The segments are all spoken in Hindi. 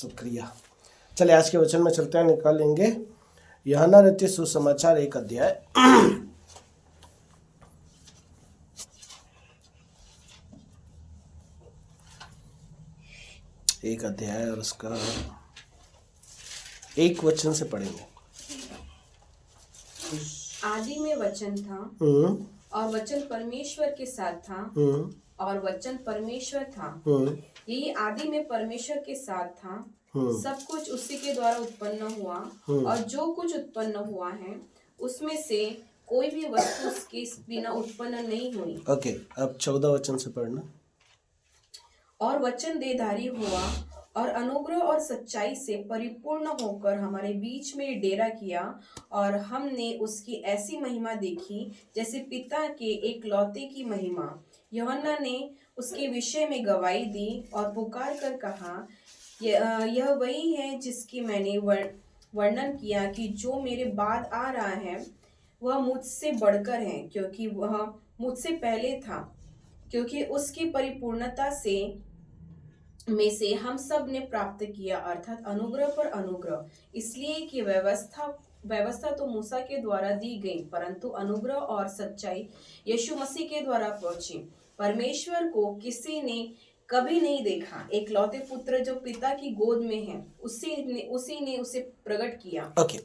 शुक्रिया। चलिए आज के वचन में चलते हैं, निकालेंगे यूहन्ना रचित सुसमाचार 1 अध्याय। एक अध्याय और उसका 1 वचन से पढ़ेंगे। आदि में वचन था और वचन परमेश्वर के साथ था और वचन परमेश्वर था। यही आदि में परमेश्वर के साथ था। सब कुछ उसी के द्वारा उत्पन्न हुआ और जो कुछ उत्पन्न हुआ है उसमें से कोई भी वस्तु उसके बिना उत्पन्न नहीं हुई। ओके, अब 14 वचन से पढ़ना। और वचन देहधारी हुआ और अनुग्रह और सच्चाई से परिपूर्ण होकर हमारे बीच में डेरा किया और हमने उसकी ऐसी महिमा देखी जैसे पिता के एकलौते की महिमा। यूहन्ना ने उसके विषय में गवाही दी और पुकार कर कहा, यह वही है जिसकी मैंने वर्णन किया कि जो मेरे बाद आ रहा है वह मुझसे बढ़कर है, क्योंकि वह मुझसे पहले था। क्योंकि उसकी परिपूर्णता में से हम सब ने प्राप्त किया, अर्थात अनुग्रह पर अनुग्रह। इसलिए कि व्यवस्था तो मूसा के द्वारा दी गई, परंतु अनुग्रह और सच्चाई यीशु मसीह के द्वारा पहुंची। परमेश्वर को किसी ने कभी नहीं देखा, एकलौते पुत्र जो पिता की गोद में है उसी ने उसे प्रकट किया। ओके,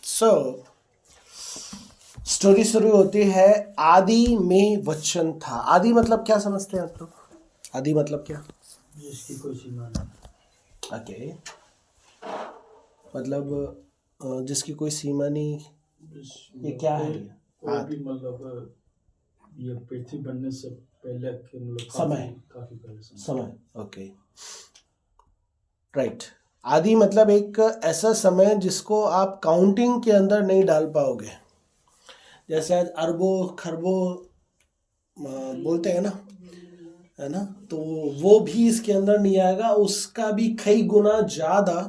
सो स्टोरी शुरू होती है, आदि में वचन था। आदि मतलब क्या समझते हैं आप लोग? आदि मतलब क्या? जिसकी कोई सीमा नहीं। ओके, मतलब जिसकी कोई सीमा नहीं, ये क्या है? कोई भी मतलब ये पृथ्वी बनने से पहले के मतलब काफी पहले समय। Okay, right. आदि मतलब एक ऐसा समय जिसको आप काउंटिंग के अंदर नहीं डाल पाओगे। जैसे आज अरबों खरबों बोलते हैं ना, है ना, तो वो भी इसके अंदर नहीं आएगा। उसका भी कई गुना ज़्यादा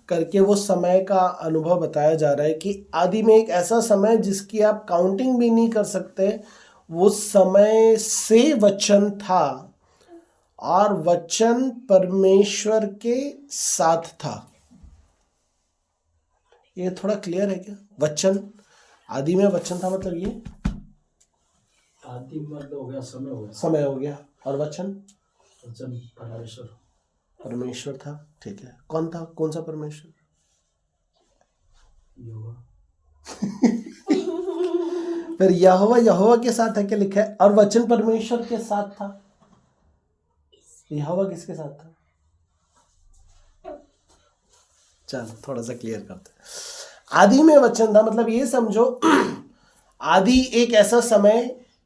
करके वो समय का अनुभव बताया जा रहा है कि आदि में एक ऐसा समय जिसकी आप काउंटिंग भी नहीं कर सकते, वो समय से वचन था और वचन परमेश्वर के साथ था। ये थोड़ा क्लियर है क्या? वचन, आदि में वचन था मतलब ये आदि मतलब हो गया, समय हो गया। और वचन परमेश्वर था। ठीक है, कौन था? कौन सा परमेश्वर? फिर यहोवा के साथ है क्या लिखा है? और वचन परमेश्वर के साथ था। यहोवा किसके साथ था? चलो थोड़ा सा क्लियर करते हैं। आदि में वचन था मतलब ये समझो, आदि एक ऐसा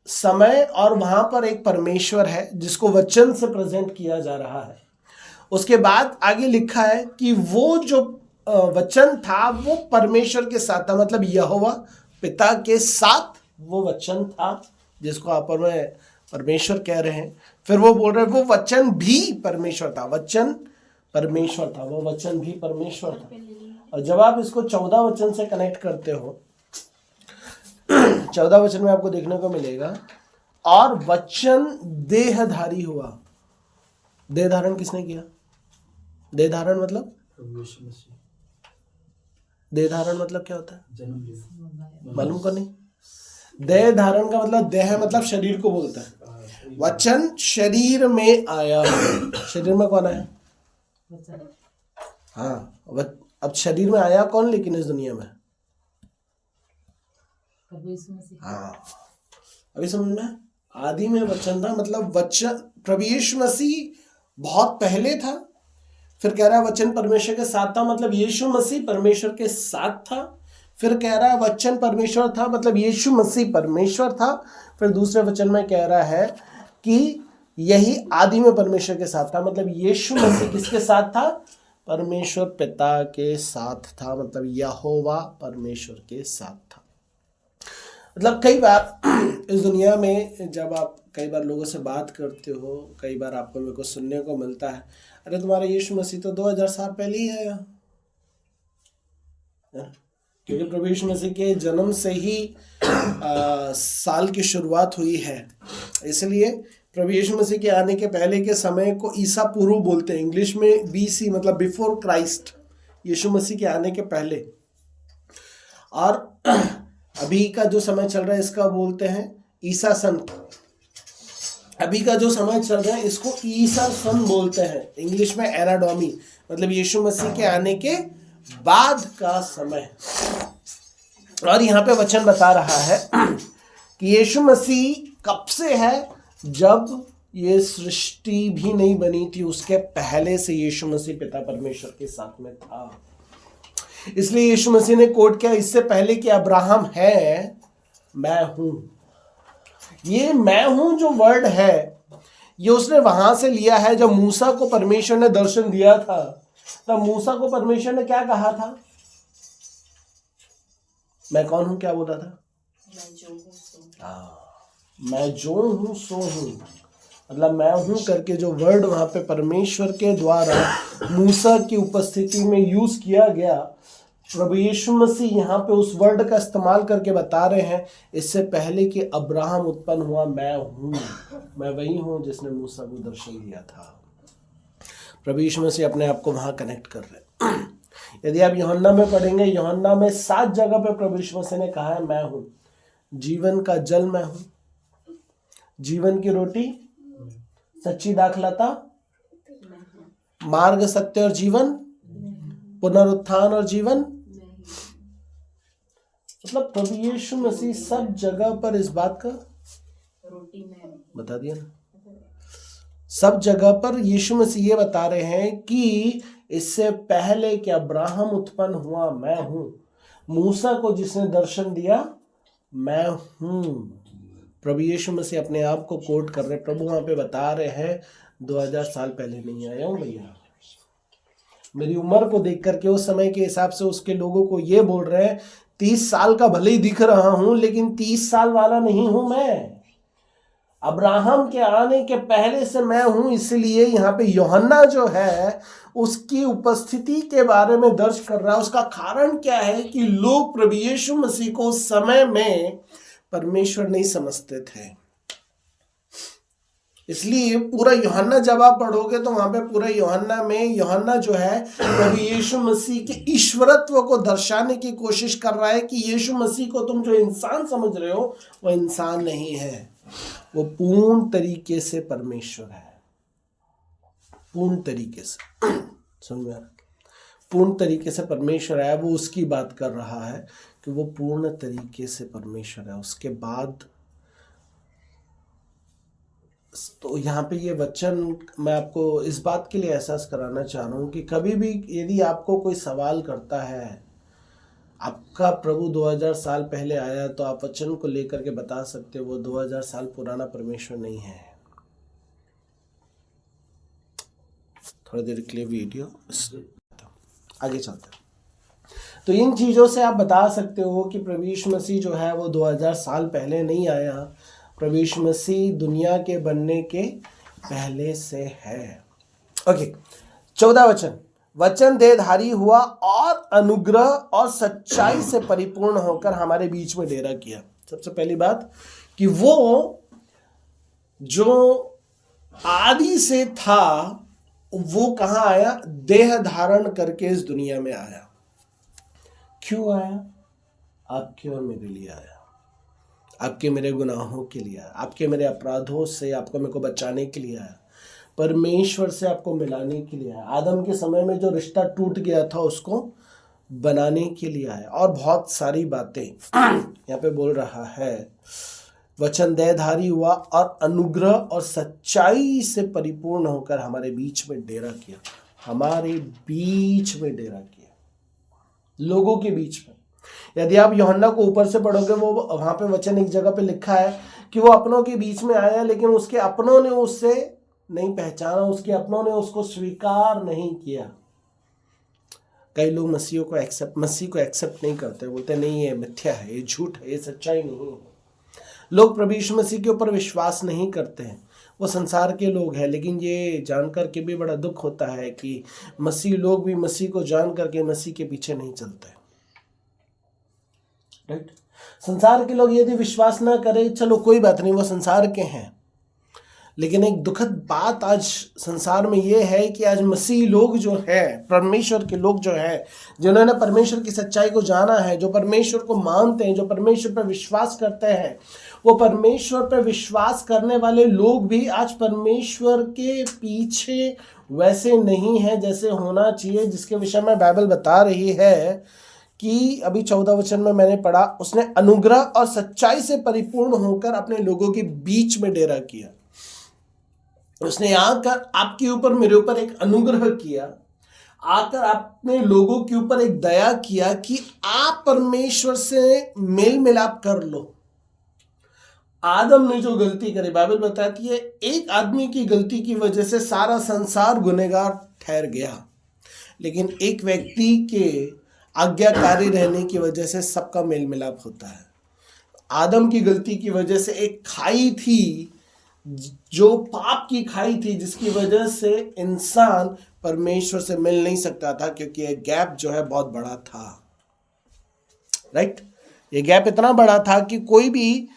समय और वहां पर एक परमेश्वर है जिसको वचन से प्रेजेंट किया जा रहा है। उसके बाद आगे लिखा है कि वो जो वचन था वो परमेश्वर के साथ था, मतलब यहोवा पिता के साथ वो वचन था जिसको आप और मैं परमेश्वर कह रहे हैं। फिर वो बोल रहे हैं वो वचन भी परमेश्वर था, वचन परमेश्वर था, वो वचन भी परमेश्वर था। और जब आप इसको 14 वचन से कनेक्ट करते हो, 14 वचन में आपको देखने को मिलेगा, और वचन देहधारी हुआ। देह धारण किसने किया? देह धारण मतलब देह धारण मतलब क्या होता है? जन्म लिया। मालूम को नहीं? देह धारण का मतलब देह मतलब शरीर को बोलता है। वचन शरीर में आया। शरीर में कौन आया? हाँ, अब शरीर में आया कौन लेकिन इस दुनिया में? हाँ, अभी समझ में? आदि में वचन था मतलब वचन, प्रभु यीशु मसीह बहुत पहले था। फिर कह रहा है वचन परमेश्वर के साथ था मतलब यीशु मसीह परमेश्वर के साथ था। फिर कह रहा है वचन परमेश्वर था मतलब यीशु मसीह परमेश्वर था। फिर दूसरे वचन में कह रहा है कि यही आदि में परमेश्वर के साथ था मतलब यीशु मसीह किसके साथ था? परमेश्वर पिता के साथ था, मतलब यहोवा परमेश्वर के साथ था। मतलब कई बार इस दुनिया में जब आप कई बार लोगों से बात करते हो, कई बार आपको मेरे को सुनने को मिलता है, अरे तुम्हारा यीशु मसीह तो 2000 साल पहले ही है यहाँ। क्योंकि प्रभु यीशु मसीह के जन्म से ही साल की शुरुआत हुई है, इसलिए प्रभु यीशु मसीह के आने के पहले के समय को ईसा पूर्व बोलते हैं, इंग्लिश में बीसी मतलब बिफोर क्राइस्ट, यीशु मसीह के आने के पहले। और अभी का जो समय चल रहा है इसका बोलते हैं ईसा सन। अभी का जो समय चल रहा है इसको ईसा सन बोलते हैं, इंग्लिश में एनाडोमी, मतलब यीशु मसीह के आने के बाद का समय। और यहाँ पे वचन बता रहा है कि यीशु मसीह कब से है, जब ये सृष्टि भी नहीं बनी थी उसके पहले से यीशु मसीह पिता परमेश्वर के साथ में था। इसलिए यीशु मसीह ने कोट किया, इससे पहले कि अब्राहम है मैं हूं। ये मैं हूं जो वर्ड है ये उसने वहां से लिया है। जब मूसा को परमेश्वर ने दर्शन दिया था तब मूसा को परमेश्वर ने क्या कहा था? मैं कौन हूं, क्या बोला था? मैं जो हूँ सो। मैं जो हूं सो हूं, मतलब मैं हूं करके जो वर्ड वहां पे परमेश्वर के द्वारा मूसा की उपस्थिति में यूज किया गया, प्रभु यीशु मसीह यहाँ पे उस वर्ड का इस्तेमाल करके बता रहे हैं, इससे पहले कि अब्राहम उत्पन्न हुआ मैं हूं, मैं वही हूं जिसने मूसा को दर्शन दिया था। प्रभु यीशु मसीह अपने आप को वहां कनेक्ट कर रहे हैं। यदि आप यूहन्ना में पढ़ेंगे, यूहन्ना में 7 जगह पे प्रभु यीशु मसीह ने कहा है मैं हूं। जीवन का जल मैं हूं, जीवन की रोटी, सच्ची दाखलता, मार्ग, सत्य और जीवन, पुनरुत्थान और जीवन। मतलब प्रभु यीशु मसीह सब जगह पर इस बात का रोटी में बता दिया ना, सब जगह पर यीशु मसीह ये बता रहे हैं कि इससे पहले कि अब्राहम उत्पन्न हुआ मैं हूं, मूसा को जिसने दर्शन दिया मैं हूं। प्रभु यीशु मसीह अपने आप को कोट कर रहे, प्रभु वहां पे बता रहे हैं 2000 साल पहले नहीं आया हूं भैया। मेरी उम्र को देख करके उस समय के हिसाब से उसके लोगों को ये बोल रहे हैं 30 साल का भले ही दिख रहा हूं लेकिन 30 साल वाला नहीं हूं मैं, अब्राहम के आने के पहले से मैं हूं। इसलिए यहाँ पे यूहन्ना जो है उसकी उपस्थिति के बारे में दर्ज कर रहा है। उसका कारण क्या है कि लोग प्रभु यीशु मसीह को उस समय में परमेश्वर नहीं समझते थे। इसलिए पूरा यूहन्ना जब आप पढ़ोगे तो वहां पे पूरा यूहन्ना में यूहन्ना जो है प्रभु यीशु मसीह के ईश्वरत्व को दर्शाने की कोशिश कर रहा है कि यीशु मसीह को तुम जो इंसान समझ रहे हो वो इंसान नहीं है, वो पूर्ण तरीके से परमेश्वर है। पूर्ण तरीके से समझ में, पूर्ण तरीके से परमेश्वर है। वो उसकी बात कर रहा है कि वो पूर्ण तरीके से परमेश्वर है। उसके बाद तो यहाँ पे ये वचन मैं आपको इस बात के लिए एहसास कराना चाह रहा हूँ कि कभी भी यदि आपको कोई सवाल करता है, आपका प्रभु 2000 साल पहले आया, तो आप वचन को लेकर के बता सकते हो वो 2000 साल पुराना परमेश्वर नहीं है। थोड़ी देर के लिए वीडियो आगे चलते हैं। तो इन चीज़ों से आप बता सकते हो कि प्रभु यीशु मसीह जो है वो 2000 साल पहले नहीं आया। प्रभु यीशु मसीह दुनिया के बनने के पहले से है। ओके, 14 वचन, वचन देहधारी हुआ और अनुग्रह और सच्चाई से परिपूर्ण होकर हमारे बीच में डेरा किया। सबसे पहली बात कि वो जो आदि से था वो कहाँ आया? देह धारण करके इस दुनिया में आया। क्यों आया? आपके और मेरे लिए आया, आपके मेरे गुनाहों के लिए आया, आपके मेरे अपराधों से आपको मेरे को बचाने के लिए आया, परमेश्वर से आपको मिलाने के लिए आया, आदम के समय में जो रिश्ता टूट गया था उसको बनाने के लिए आया, और बहुत सारी बातें यहाँ पे बोल रहा है। वचन देहधारी हुआ और अनुग्रह और सच्चाई से परिपूर्ण होकर हमारे बीच में डेरा किया। हमारे बीच में डेरा किया, लोगों के बीच में। यदि आप यूहन्ना को ऊपर से पढ़ोगे, वो वहां पे वचन एक जगह पे लिखा है कि वो अपनों के बीच में आया लेकिन उसके अपनों ने उससे नहीं पहचाना, उसके अपनों ने उसको स्वीकार नहीं किया। कई लोग मसीह को एक्सेप्ट नहीं करते, बोलते नहीं ये मिथ्या है, ये झूठ है, ये सच्चाई नहीं है। लोग प्रभु यीशु मसीह के ऊपर विश्वास नहीं करते हैं, वो संसार के लोग हैं। लेकिन ये जानकर के भी बड़ा दुख होता है कि मसीह लोग भी मसीह को जान करके मसीह के पीछे नहीं चलते। राइट? संसार के लोग यदि विश्वास ना करें, चलो कोई बात नहीं, वो संसार के हैं, लेकिन एक दुखद बात आज संसार में ये है कि आज मसीह लोग जो है, परमेश्वर के लोग जो है, जिन्होंने परमेश्वर की सच्चाई को जाना है, जो परमेश्वर को मानते हैं, जो परमेश्वर पर विश्वास करते हैं, वो परमेश्वर पर विश्वास करने वाले लोग भी आज परमेश्वर के पीछे वैसे नहीं हैं जैसे होना चाहिए, जिसके विषय में बाइबल बता रही है कि अभी 14 वचन में मैंने पढ़ा, उसने अनुग्रह और सच्चाई से परिपूर्ण होकर अपने लोगों के बीच में डेरा किया। उसने आकर आपके ऊपर, मेरे ऊपर एक अनुग्रह किया, आकर अपने लोगों के ऊपर एक दया किया कि आप परमेश्वर से मेल मिलाप कर लो। आदम ने जो गलती करी, बाइबल बताती है एक आदमी की गलती की वजह से सारा संसार गुनहगार ठहर गया, लेकिन एक व्यक्ति के आज्ञाकारी रहने की वजह से सबका मेल मिलाप होता है। आदम की गलती की वजह से एक खाई थी, जो पाप की खाई थी, जिसकी वजह से इंसान परमेश्वर से मिल नहीं सकता था, क्योंकि ये गैप जो है बहुत बड़ा था। राइट, ये गैप इतना बड़ा था कि कोई भी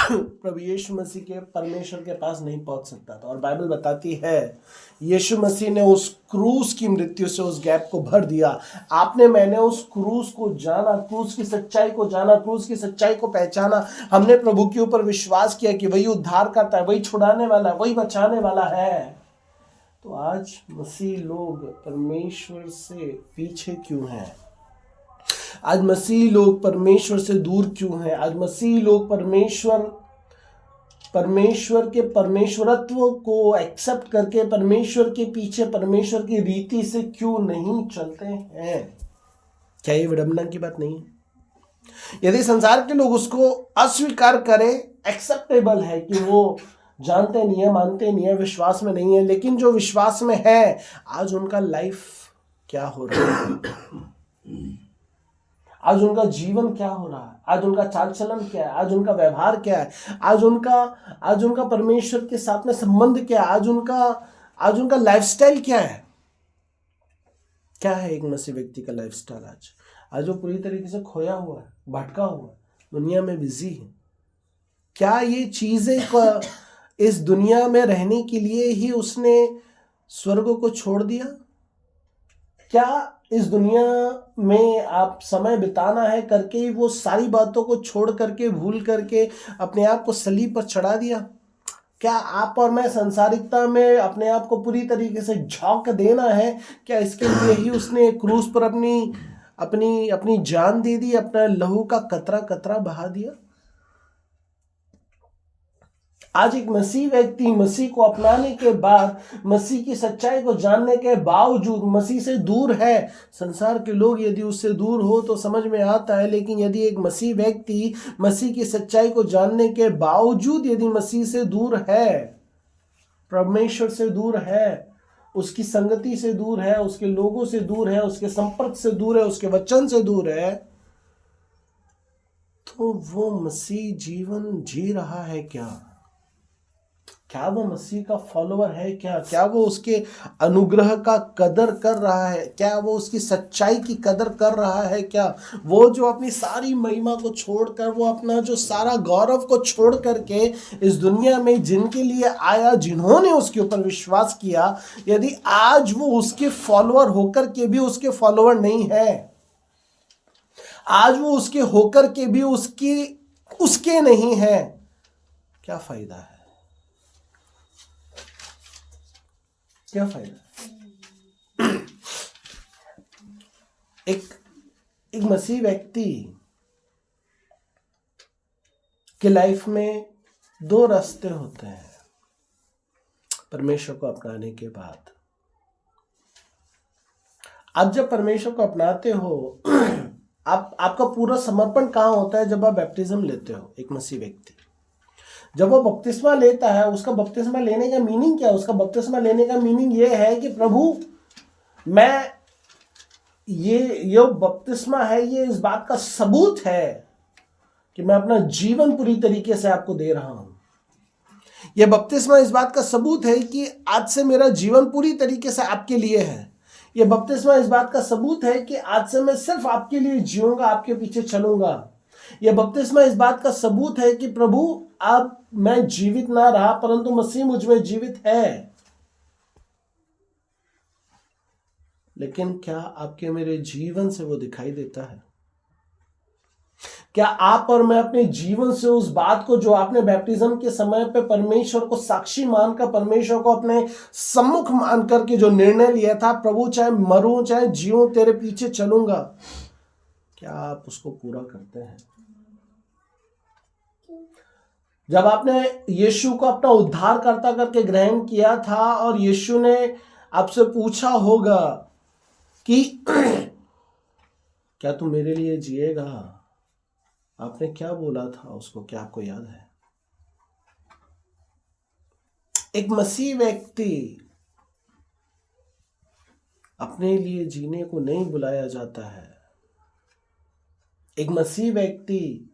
प्रभु यीशु मसीह के परमेश्वर के पास नहीं पहुंच सकता था। और बाइबल बताती है यीशु मसीह ने उस क्रूस की मृत्यु से उस गैप को भर दिया। आपने, मैंने उस क्रूस को जाना, क्रूस की सच्चाई को जाना, क्रूस की सच्चाई को पहचाना। हमने प्रभु के ऊपर विश्वास किया कि वही उद्धार करता है, वही छुड़ाने वाला है, वही बचाने वाला है। तो आज मसीह लोग परमेश्वर से पीछे क्यों हैं? आज मसीह लोग परमेश्वर से दूर क्यों हैं? आज मसीह लोग परमेश्वर के परमेश्वरत्व को एक्सेप्ट करके परमेश्वर के पीछे, परमेश्वर की रीति से क्यों नहीं चलते हैं? क्या ये विडंबना की बात नहीं है? यदि संसार के लोग उसको अस्वीकार करें, एक्सेप्टेबल है कि वो जानते नहीं है, मानते नहीं है, विश्वास में नहीं है, लेकिन जो विश्वास में है, आज उनका लाइफ क्या हो रहा है? आज उनका जीवन क्या हो रहा है? आज उनका चाल चलन क्या है? आज उनका व्यवहार क्या है? आज उनका परमेश्वर के साथ में संबंध क्या है? आज उनका लाइफस्टाइल क्या है? क्या है एक मसीह व्यक्ति का लाइफस्टाइल? आज वो पूरी तरीके से खोया हुआ है, भटका हुआ है, दुनिया में बिजी है। क्या ये चीजें इस दुनिया में रहने के लिए ही उसने स्वर्ग को छोड़ दिया? क्या इस दुनिया में आप समय बिताना है करके ही वो सारी बातों को छोड़ करके, भूल करके अपने आप को सलीब पर चढ़ा दिया? क्या आप और मैं संसारिकता में अपने आप को पूरी तरीके से झोंक देना है? क्या इसके लिए ही उसने क्रूस पर अपनी जान दे दी, अपना लहू का कतरा कतरा बहा दिया? आज एक मसीह व्यक्ति मसीह को अपनाने के बाद, मसीह की सच्चाई को जानने के बावजूद मसीह से दूर है। संसार के लोग यदि उससे दूर हो तो समझ में आता है, लेकिन यदि एक मसीह व्यक्ति मसीह की सच्चाई को जानने के बावजूद यदि मसीह से दूर है, परमेश्वर से दूर है, उसकी संगति से दूर है, उसके लोगों से दूर है, उसके संपर्क से दूर है, उसके वचन से दूर है, तो वो मसीह जीवन जी रहा है क्या? क्या वो मसीह का फॉलोअर है क्या? क्या वो उसके अनुग्रह का कदर कर रहा है? क्या वो उसकी सच्चाई की कदर कर रहा है क्या? वो जो अपनी सारी महिमा को छोड़कर, वो अपना जो सारा गौरव को छोड़ करके इस दुनिया में जिनके लिए आया, जिन्होंने उसके ऊपर विश्वास किया, यदि आज वो उसके फॉलोअर होकर के भी उसके फॉलोअर नहीं है, आज वो उसके होकर के भी उसके नहीं है, क्या फायदा है? क्या फायदा? एक मसीह व्यक्ति के लाइफ में दो रास्ते होते हैं परमेश्वर को अपनाने के बाद। आप जब परमेश्वर को अपनाते हो, आपका पूरा समर्पण कहाँ होता है? जब आप बैप्टिज्म लेते हो। एक मसीह व्यक्ति जब वो बपतिस्मा लेता है, उसका बपतिस्मा लेने का मीनिंग क्या है? उसका बपतिस्मा लेने का मीनिंग ये है कि प्रभु, मैं ये बपतिस्मा है, ये इस बात का सबूत है कि मैं अपना जीवन पूरी तरीके से आपको दे रहा हूं। ये बपतिस्मा इस बात का सबूत है कि आज से मेरा जीवन पूरी तरीके से आपके लिए है। ये बपतिस्मा इस बात का सबूत है कि आज से मैं सिर्फ आपके लिए जीऊंगा, आपके पीछे चलूंगा। ये बपतिस्मा इस बात का सबूत है कि प्रभु, अब मैं जीवित ना रहा परंतु मसीह मुझ में जीवित है। लेकिन क्या आपके मेरे जीवन से वो दिखाई देता है? क्या आप और मैं अपने जीवन से उस बात को जो आपने बैप्टिज्म के समय पे परमेश्वर को साक्षी मानकर, परमेश्वर को अपने सम्मुख मान करके जो निर्णय लिया था, प्रभु चाहे मरूं चाहे जीऊं तेरे पीछे चलूंगा, क्या आप उसको पूरा करते हैं? जब आपने यीशु को अपना उद्धारकर्ता करके ग्रहण किया था और यीशु ने आपसे पूछा होगा कि क्या तू मेरे लिए जिएगा, आपने क्या बोला था उसको? क्या आपको याद है? एक मसीह व्यक्ति अपने लिए जीने को नहीं बुलाया जाता है। एक मसीह व्यक्ति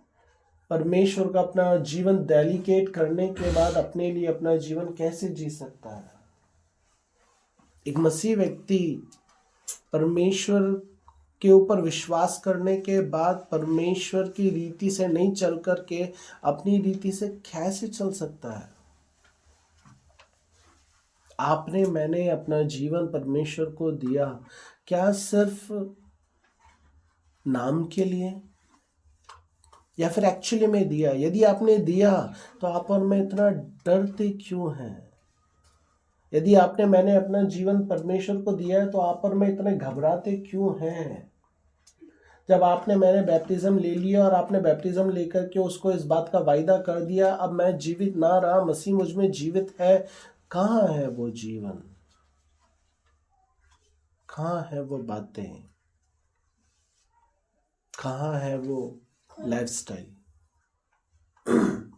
परमेश्वर का अपना जीवन डेडिकेट करने के बाद अपने लिए अपना जीवन कैसे जी सकता है? एक मसीह व्यक्ति परमेश्वर के ऊपर विश्वास करने के बाद परमेश्वर की रीति से नहीं चल करके अपनी रीति से कैसे चल सकता है? आपने मैंने अपना जीवन परमेश्वर को दिया, क्या सिर्फ नाम के लिए या फिर एक्चुअली में दिया? यदि आपने दिया तो आप और मैं इतना डरते क्यों हैं? यदि आपने मैंने अपना जीवन परमेश्वर को दिया है तो आप और मैं इतने घबराते क्यों हैं? जब आपने मैंने बैप्टिज्म ले लिया और आपने बैप्टिज्म लेकर के उसको इस बात का वायदा कर दिया, अब मैं जीवित ना रहा, मसीह मुझ में जीवित है, कहाँ है वो जीवन? कहाँ है वो बातें? कहाँ है वो लाइफस्टाइल?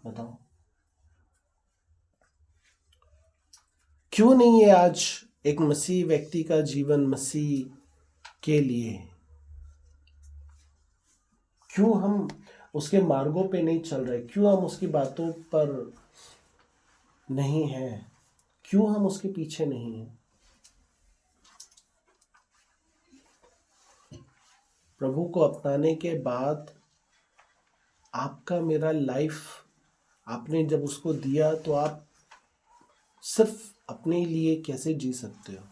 बताओ क्यों नहीं है आज एक मसीह व्यक्ति का जीवन मसीह के लिए? क्यों हम उसके मार्गों पे नहीं चल रहे? क्यों हम उसकी बातों पर नहीं हैं? क्यों हम उसके पीछे नहीं हैं? प्रभु को अपनाने के बाद आपका मेरा लाइफ आपने जब उसको दिया तो आप सिर्फ अपने लिए कैसे जी सकते हो?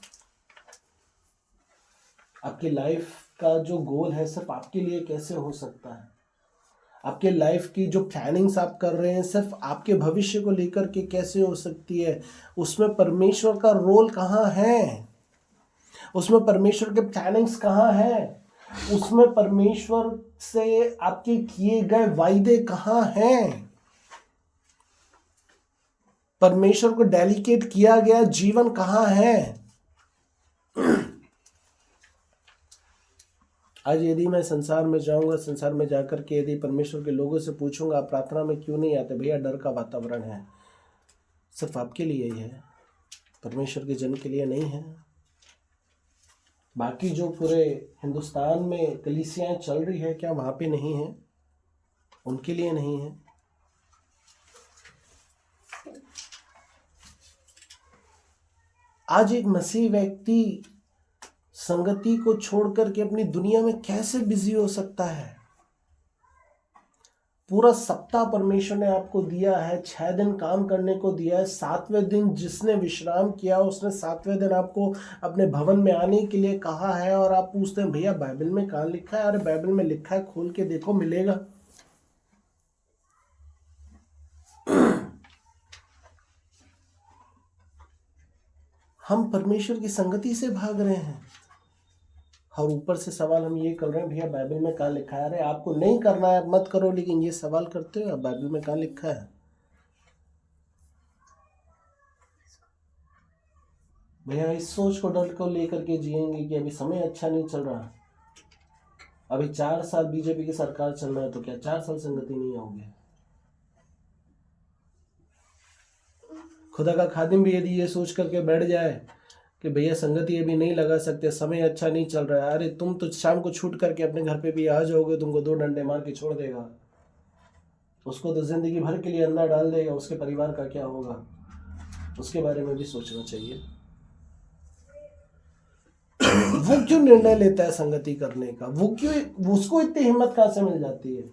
आपके लाइफ का जो गोल है सिर्फ आपके लिए कैसे हो सकता है? आपके लाइफ की जो प्लानिंग्स आप कर रहे हैं सिर्फ आपके भविष्य को लेकर के कैसे हो सकती है? उसमें परमेश्वर का रोल कहाँ है? उसमें परमेश्वर के प्लानिंग्स कहाँ हैं? उसमें परमेश्वर से आपके किए गए वायदे कहाँ हैं? परमेश्वर को डेडिकेट किया गया जीवन कहाँ है? आज यदि मैं संसार में जाऊंगा, संसार में जाकर के यदि परमेश्वर के लोगों से पूछूंगा आप प्रार्थना में क्यों नहीं आते? भैया डर का वातावरण है। सिर्फ आपके लिए ही है, परमेश्वर के जन के लिए नहीं है। बाकी जो पूरे हिंदुस्तान में कलीसियाएं चल रही है क्या वहां पे नहीं है? उनके लिए नहीं है। आज एक मसीह व्यक्ति संगति को छोड़ करके अपनी दुनिया में कैसे बिजी हो सकता है? पूरा सप्ताह परमेश्वर ने आपको दिया है, 6 दिन काम करने को दिया है, 7वें दिन जिसने विश्राम किया उसने 7वें दिन आपको अपने भवन में आने के लिए कहा है और आप पूछते हैं भैया बाइबल में कहाँ लिखा है? अरे बाइबल में लिखा है, खोल के देखो मिलेगा। हम परमेश्वर की संगति से भाग रहे हैं और ऊपर से सवाल हम ये कर रहे हैं भैया बाइबल में कहाँ लिखा है? अरे आपको नहीं करना है मत करो, लेकिन ये सवाल करते हो बाइबल में कहाँ लिखा है? भैया इस सोच को डर को लेकर के जिएंगे कि अभी समय अच्छा नहीं चल रहा, अभी 4 साल बीजेपी की सरकार चल रहा है तो क्या 4 साल संगति नहीं होगी? खुदा का खादिम भी यदि ये सोच करके बैठ जाए कि भैया संगति अभी नहीं लगा सकते, समय अच्छा नहीं चल रहा है, अरे तुम तो शाम को छूट करके अपने घर पे भी आ जाओगे, तुमको 2 डंडे मार के छोड़ देगा, उसको तो जिंदगी भर के लिए अंदर डाल देगा, उसके परिवार का क्या होगा? उसके बारे में भी सोचना चाहिए। वो क्यों निर्णय लेता है संगति करने का? वो क्यों, उसको इतनी हिम्मत कहाँ से मिल जाती है?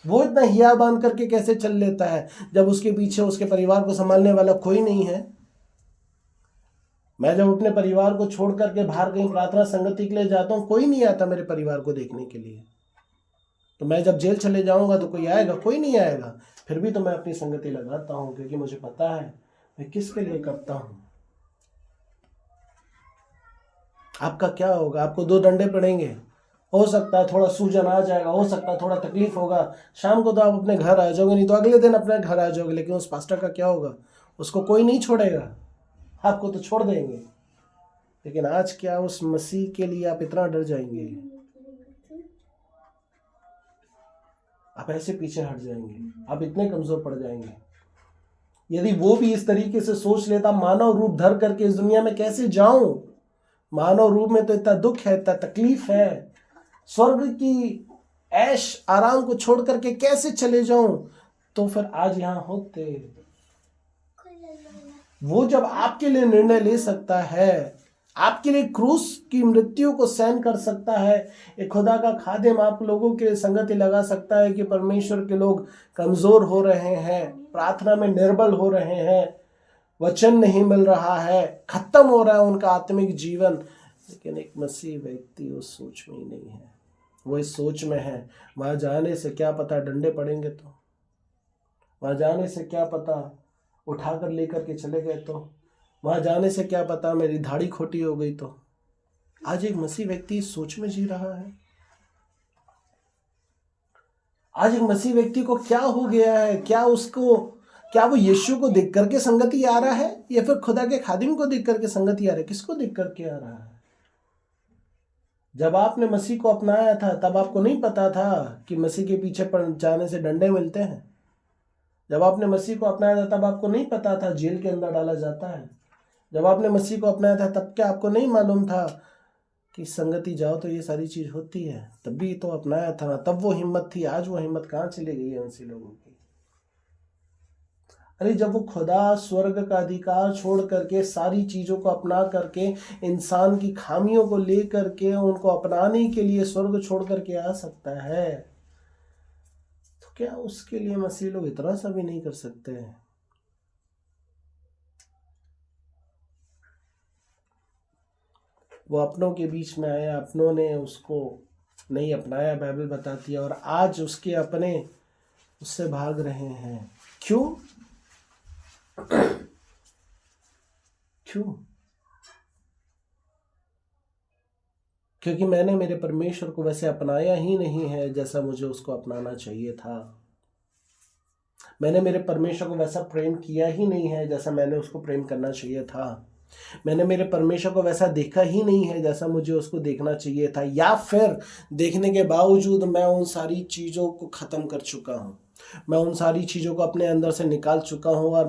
वो इतना हिया बांध करके कैसे चल लेता है जब उसके पीछे उसके परिवार को संभालने वाला कोई नहीं है। मैं जब अपने परिवार को छोड़ करके बाहर कहीं प्रार्थना संगति के लिए जाता हूँ, कोई नहीं आता मेरे परिवार को देखने के लिए। तो मैं जब जेल चले जाऊंगा तो कोई आएगा? कोई नहीं आएगा। फिर भी तो मैं अपनी संगति लगाता हूँ, क्योंकि मुझे पता है मैं किसके लिए करता हूँ। आपका क्या होगा? आपको 2 डंडे पड़ेंगे, हो सकता है थोड़ा सूजन आ जाएगा, हो सकता है थोड़ा तकलीफ होगा, शाम को तो आप अपने घर आ जाओगे, नहीं तो अगले दिन अपने घर आ जाओगे। लेकिन उस पास्टर का क्या होगा? उसको कोई नहीं छोड़ेगा, आपको तो छोड़ देंगे। लेकिन आज क्या उस मसीह के लिए आप इतना डर जाएंगे? आप ऐसे पीछे हट जाएंगे, आप इतने कमजोर पड़ जाएंगे। यदि वो भी इस तरीके से सोच लेता, मानव रूप धर करके इस दुनिया में कैसे जाऊं, मानव रूप में तो इतना दुख है, इतना तकलीफ है, स्वर्ग की ऐश आराम को छोड़ करके कैसे चले जाऊं, तो फिर आज यहां होते। वो जब आपके लिए निर्णय ले सकता है, आपके लिए क्रूस की मृत्यु को सहन कर सकता है, एक खुदा का खादिम आप लोगों के लिए संगति लगा सकता है कि परमेश्वर के लोग कमजोर हो रहे हैं, प्रार्थना में निर्बल हो रहे हैं, वचन नहीं मिल रहा है, खत्म हो रहा है उनका आत्मिक जीवन, लेकिन एक मसीह व्यक्ति उस सोच में ही नहीं है। वो इस सोच में है, वहां जाने से क्या पता डंडे पड़ेंगे, तो वहां जाने से क्या पता उठाकर लेकर के चले गए, तो वहां जाने से क्या पता मेरी दाढ़ी खोटी हो गई। तो आज एक मसीह व्यक्ति इस सोच में जी रहा है। आज एक मसीह व्यक्ति को क्या हो गया है? क्या वो यीशु को देख करके संगति आ रहा है, या फिर खुदा के खादिम को देख करके संगति आ रहा है? किसको देख करके आ रहा है? जब आपने मसीह को अपनाया था तब आपको नहीं पता था कि मसीह के पीछे जाने से डंडे मिलते हैं। जब आपने मसीह को अपनाया था तब आपको नहीं पता था जेल के अंदर डाला जाता है। जब आपने मसीह को अपनाया था तब क्या आपको नहीं मालूम था कि संगति जाओ तो ये सारी चीज होती है? तब भी तो अपनाया था, तब वो हिम्मत थी। आज वो हिम्मत कहाँ चली गई है उनसे लोगों की? अरे जब वो खुदा स्वर्ग का अधिकार छोड़ करके सारी चीजों को अपना करके इंसान की खामियों को ले करके उनको अपनाने के लिए स्वर्ग छोड़ करके आ सकता है, तो क्या उसके लिए मसीह लोग इतना सा भी नहीं कर सकते हैं? वो अपनों के बीच में आया, अपनों ने उसको नहीं अपनाया, बाइबल बताती है, और आज उसके अपने उससे भाग रहे हैं। क्यों? क्यों? क्योंकि मैंने मेरे परमेश्वर को वैसे अपनाया ही नहीं है जैसा मुझे उसको अपनाना चाहिए था। मैंने मेरे परमेश्वर को वैसा प्रेम किया ही नहीं है जैसा मैंने उसको प्रेम करना चाहिए था। मैंने मेरे परमेश्वर को वैसा देखा ही नहीं है जैसा मुझे उसको देखना चाहिए था। या फिर देखने के बावजूद मैं उन सारी चीज़ों को ख़त्म कर चुका हूँ, मैं उन सारी चीज़ों को अपने अंदर से निकाल चुका हूँ, और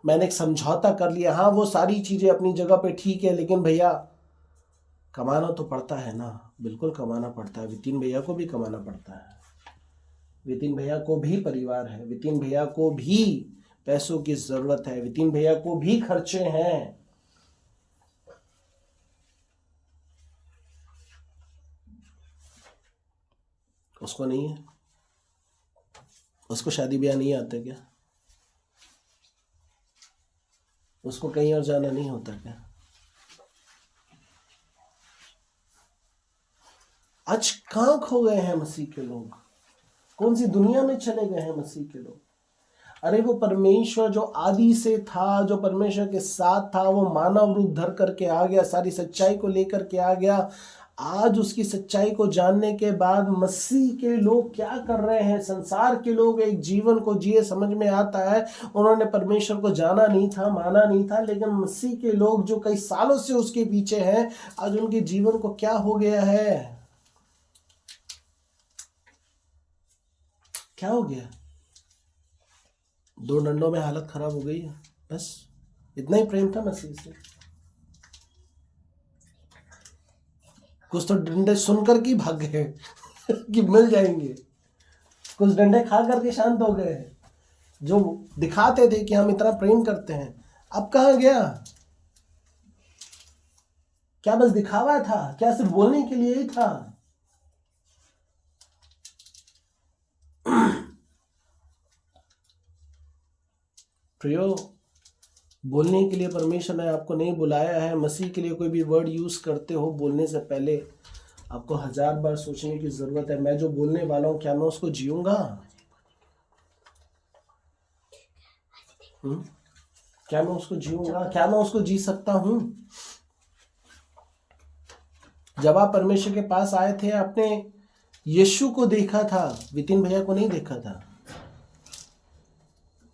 मैंने एक समझौता कर लिया। हाँ, वो सारी चीज़ें अपनी जगह पे ठीक है, लेकिन भैया कमाना तो पड़ता है ना। बिल्कुल कमाना पड़ता है। वितिन भैया को भी कमाना पड़ता है। वितिन भैया को भी परिवार है, वितिन भैया को भी पैसों की जरूरत है, वितिन भैया को भी खर्चे हैं। उसको नहीं है? उसको शादी ब्याह नहीं आते क्या? उसको कहीं और जाना नहीं होता क्या? आज कहाँ खो गए हैं मसीह के लोग? कौन सी दुनिया में चले गए हैं मसीह के लोग? अरे वो परमेश्वर जो आदि से था, जो परमेश्वर के साथ था, वो मानव रूप धर करके आ गया, सारी सच्चाई को लेकर के आ गया। आज उसकी सच्चाई को जानने के बाद मसीह के लोग क्या कर रहे हैं? संसार के लोग एक जीवन को जिए, समझ में आता है उन्होंने परमेश्वर को जाना नहीं था, माना नहीं था, लेकिन मसीह के लोग जो कई सालों से उसके पीछे हैं, आज उनके जीवन को क्या हो गया है? क्या हो गया? 2 डंडों में हालत खराब हो गई है। बस इतना ही प्रेम था मसीह से। कुछ तो डंडे सुनकर के भाग गए कि मिल जाएंगे, कुछ डंडे खा करके शांत हो गए, जो दिखाते थे कि हम इतना प्रेम करते हैं। अब कहाँ गया? क्या बस दिखावा था? क्या सिर्फ बोलने के लिए ही था? प्रियो, बोलने के लिए परमेश्वर ने आपको नहीं बुलाया है। मसीह के लिए कोई भी वर्ड यूज करते हो, बोलने से पहले आपको 1000 बार सोचने की जरूरत है। मैं जो बोलने वाला हूं, क्या मैं उसको जीऊंगा? क्या मैं उसको जीऊंगा? क्या मैं उसको जी सकता हूं? जब आप परमेश्वर के पास आए थे, आपने यीशु को देखा था, वितिन भैया को नहीं देखा था।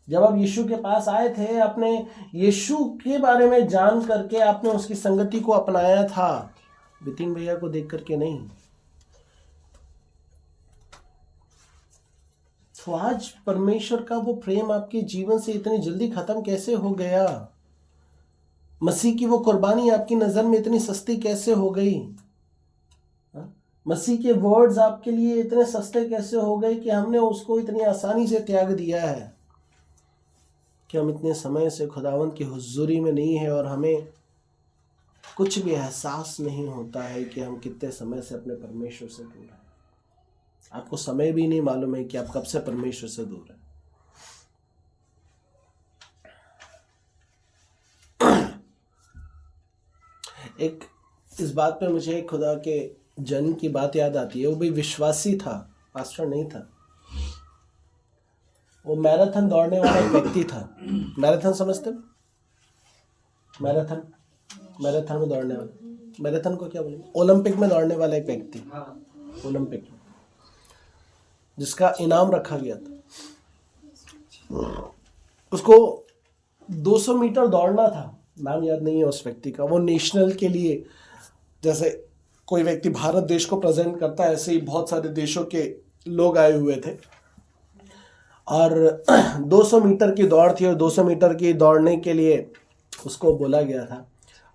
जब आप यीशु के पास आए थे, आपने यीशु के बारे में जान करके आपने उसकी संगति को अपनाया था, वितिन भैया को देख करके नहीं। तो आज परमेश्वर का वो प्रेम आपके जीवन से इतनी जल्दी खत्म कैसे हो गया? मसीह की वो कुर्बानी आपकी नजर में इतनी सस्ती कैसे हो गई? मसीह के वर्ड्स आपके लिए इतने सस्ते कैसे हो गए कि हमने उसको इतनी आसानी से त्याग दिया है कि हम इतने समय से खुदावंद की हुजूरी में नहीं है और हमें कुछ भी एहसास नहीं होता है कि हम कितने समय से अपने परमेश्वर से दूर हैं। आपको समय भी नहीं मालूम है कि आप कब से परमेश्वर से दूर हैं। एक इस बात पे मुझे खुदा के जन की बात याद आती है। वो भी विश्वासी था, पास्टर नहीं था। वो मैराथन दौड़ने वाला एक व्यक्ति था। मैराथन समझते हो? मैराथन में दौड़ने वाला, मैराथन को क्या बोलेंगे? ओलंपिक में दौड़ने वाला एक व्यक्ति, ओलंपिक में, जिसका इनाम रखा गया था। उसको 200 मीटर दौड़ना था, नाम याद नहीं है उस व्यक्ति का। वो नेशनल के लिए, जैसे कोई व्यक्ति भारत देश को प्रेजेंट करता है, ऐसे ही बहुत सारे देशों के लोग आए हुए थे और 200 मीटर की दौड़ थी और 200 मीटर की दौड़ने के लिए उसको बोला गया था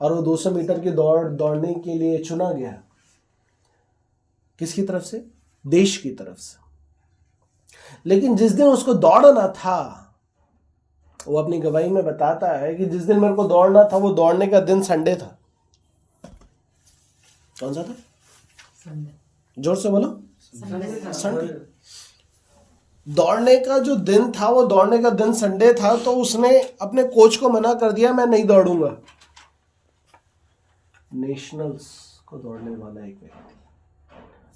और वो 200 मीटर की दौड़ने के लिए चुना गया। किसकी तरफ से? देश की तरफ से। लेकिन जिस दिन उसको दौड़ना था, वो अपनी गवाही में बताता है कि जिस दिन मेरे को दौड़ना था, वो दौड़ने का दिन संडे था। कौन सा था? संडे। जोर से बोलो। संडे। दौड़ने का जो दिन था, वो दौड़ने का दिन संडे था। तो उसने अपने कोच को मना कर दिया, मैं नहीं दौड़ूंगा। नेशनल्स को दौड़ने वाला एक व्यक्ति,